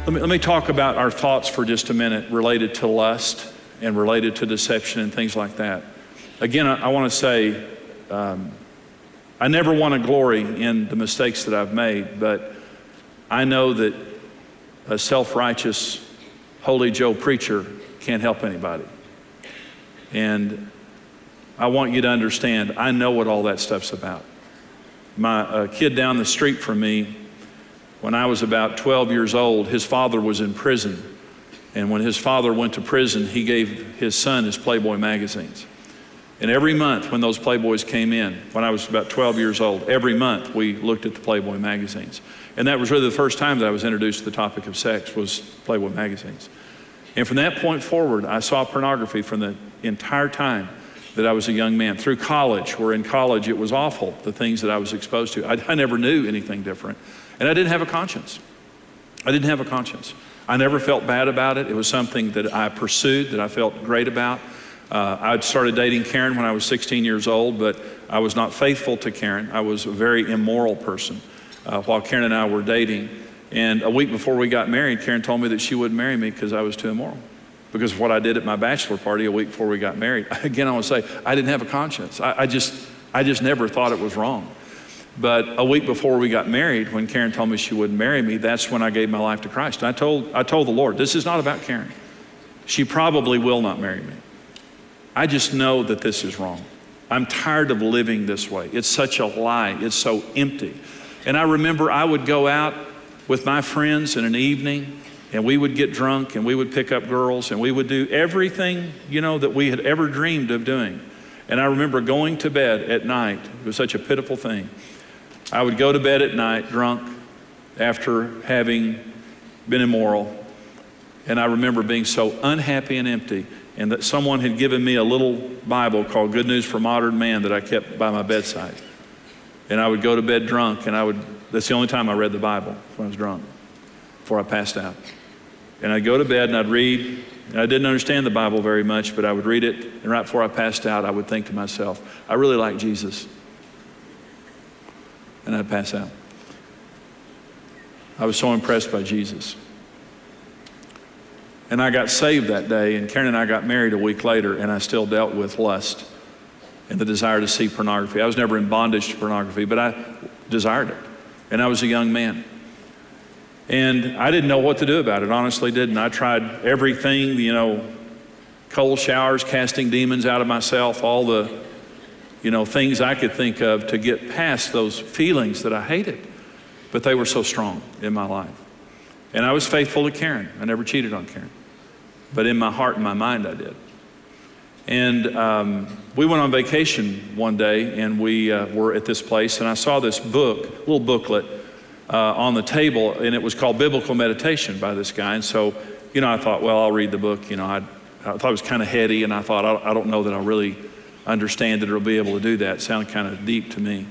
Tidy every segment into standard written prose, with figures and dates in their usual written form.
Let me talk about our thoughts for just a minute related to lust and related to deception and things like that. Again, I want to say, I never want to glory in the mistakes that I've made, but I know that a self-righteous, Holy Joe preacher can't help anybody. And I want you to understand, I know what all that stuff's about. My kid down the street from me, when I was about 12 years old, his father was in prison. And when his father went to prison, he gave his son his Playboy magazines. And every month when those Playboys came in, when I was about 12 years old, every month we looked at the Playboy magazines. And that was really the first time that I was introduced to the topic of sex, was Playboy magazines. And from that point forward, I saw pornography from the entire time that I was a young man. Through college, where in college it was awful, the things that I was exposed to. I never knew anything different. And I didn't have a conscience. I didn't have a conscience. I never felt bad about it. It was something that I pursued, that I felt great about. I'd started dating Karen when I was 16 years old, but I was not faithful to Karen. I was a very immoral person while Karen and I were dating. And a week before we got married, Karen told me that she wouldn't marry me because I was too immoral, because of what I did at my bachelor party a week before we got married. Again, I want to say, I didn't have a conscience. I just never thought it was wrong. But a week before we got married, when Karen told me she wouldn't marry me, that's when I gave my life to Christ. And I told the Lord, this is not about Karen. She probably will not marry me. I just know that this is wrong. I'm tired of living this way. It's such a lie. It's so empty. And I remember I would go out with my friends in an evening, and we would get drunk, and we would pick up girls, and we would do everything, that we had ever dreamed of doing. And I remember going to bed at night. It was such a pitiful thing. I would go to bed at night drunk after having been immoral. And I remember being so unhappy and empty, and that someone had given me a little Bible called Good News for Modern Man that I kept by my bedside. And I would go to bed drunk, and that's the only time I read the Bible, when I was drunk, before I passed out. And I'd go to bed and I'd read, and I didn't understand the Bible very much, but I would read it, and right before I passed out, I would think to myself, I really like Jesus. And I'd pass out. I was so impressed by Jesus. And I got saved that day, and Karen and I got married a week later, and I still dealt with lust and the desire to see pornography. I was never in bondage to pornography, but I desired it. And I was a young man. And I didn't know what to do about it, honestly didn't. I tried everything, cold showers, casting demons out of myself, all the things I could think of to get past those feelings that I hated. But they were so strong in my life. And I was faithful to Karen. I never cheated on Karen. But in my heart and my mind, I did. And we went on vacation one day, and we were at this place, and I saw this little booklet on the table, and it was called Biblical Meditation by this guy. And so, I thought, well, I'll read the book. I thought it was kind of heady, and I thought, I don't know that I'll really understand it or be able to do that. It sounded kind of deep to me.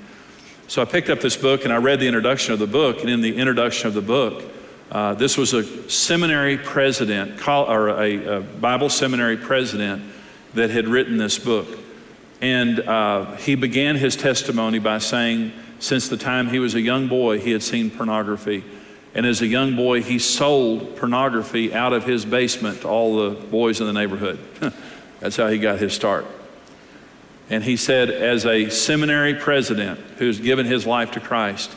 So I picked up this book, and I read the introduction of the book. And in the introduction of the book, this was a seminary president, or a Bible seminary president that had written this book. And he began his testimony by saying, since the time he was a young boy, he had seen pornography. And as a young boy, he sold pornography out of his basement to all the boys in the neighborhood. That's how he got his start. And he said, as a seminary president who's given his life to Christ,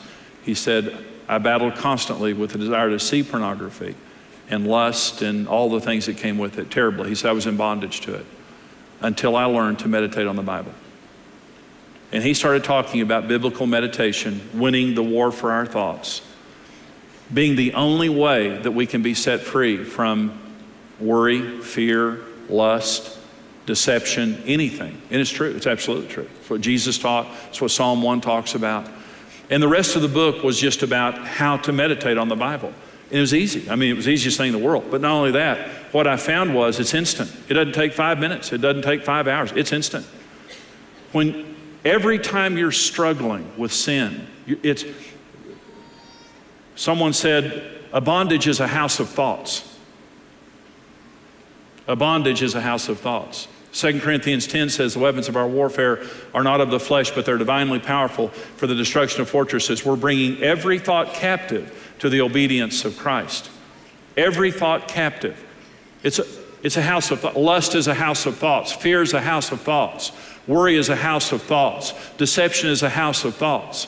he said, I battled constantly with the desire to see pornography and lust and all the things that came with it terribly. He said, I was in bondage to it until I learned to meditate on the Bible. And he started talking about biblical meditation, winning the war for our thoughts, being the only way that we can be set free from worry, fear, lust, deception, anything. And it's true. It's absolutely true. It's what Jesus taught. It's what Psalm 1 talks about. And the rest of the book was just about how to meditate on the Bible. And it was easy. I mean, it was the easiest thing in the world. But not only that, what I found was it's instant. It doesn't take 5 minutes. It doesn't take 5 hours. It's instant. Every time you're struggling with sin, someone said, a bondage is a house of thoughts. A bondage is a house of thoughts. 2 Corinthians 10 says the weapons of our warfare are not of the flesh, but they're divinely powerful for the destruction of fortresses. We're bringing every thought captive to the obedience of Christ. every thought captive. It's a house of thoughts. Lust is a house of thoughts. Fear is a house of thoughts. Worry is a house of thoughts. Deception is a house of thoughts.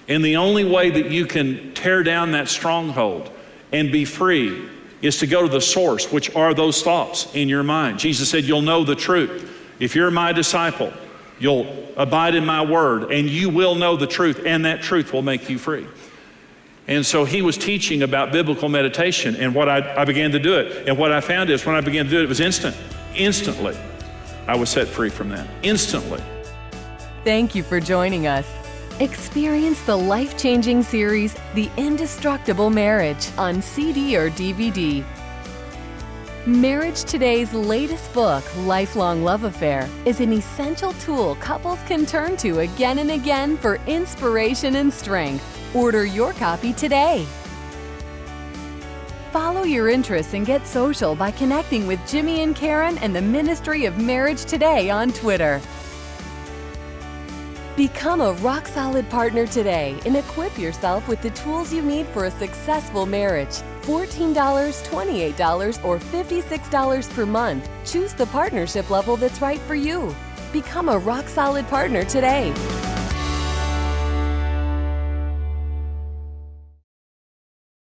And the only way that you can tear down that stronghold and be free is to go to the source, which are those thoughts in your mind. Jesus said, you'll know the truth. If you're my disciple, you'll abide in my word, and you will know the truth, and that truth will make you free. And so he was teaching about biblical meditation, and I began to do it. And what I found is when I began to do it, it was instant. Instantly, I was set free from that. Instantly. Thank you for joining us. Experience the life-changing series, The Indestructible Marriage, on CD or DVD. Marriage Today's latest book, Lifelong Love Affair, is an essential tool couples can turn to again and again for inspiration and strength. Order your copy today. Follow your interests and get social by connecting with Jimmy and Karen and the Ministry of Marriage Today on Twitter. Become a rock-solid partner today and equip yourself with the tools you need for a successful marriage. $14, $28, or $56 per month. Choose the partnership level that's right for you. Become a rock-solid partner today.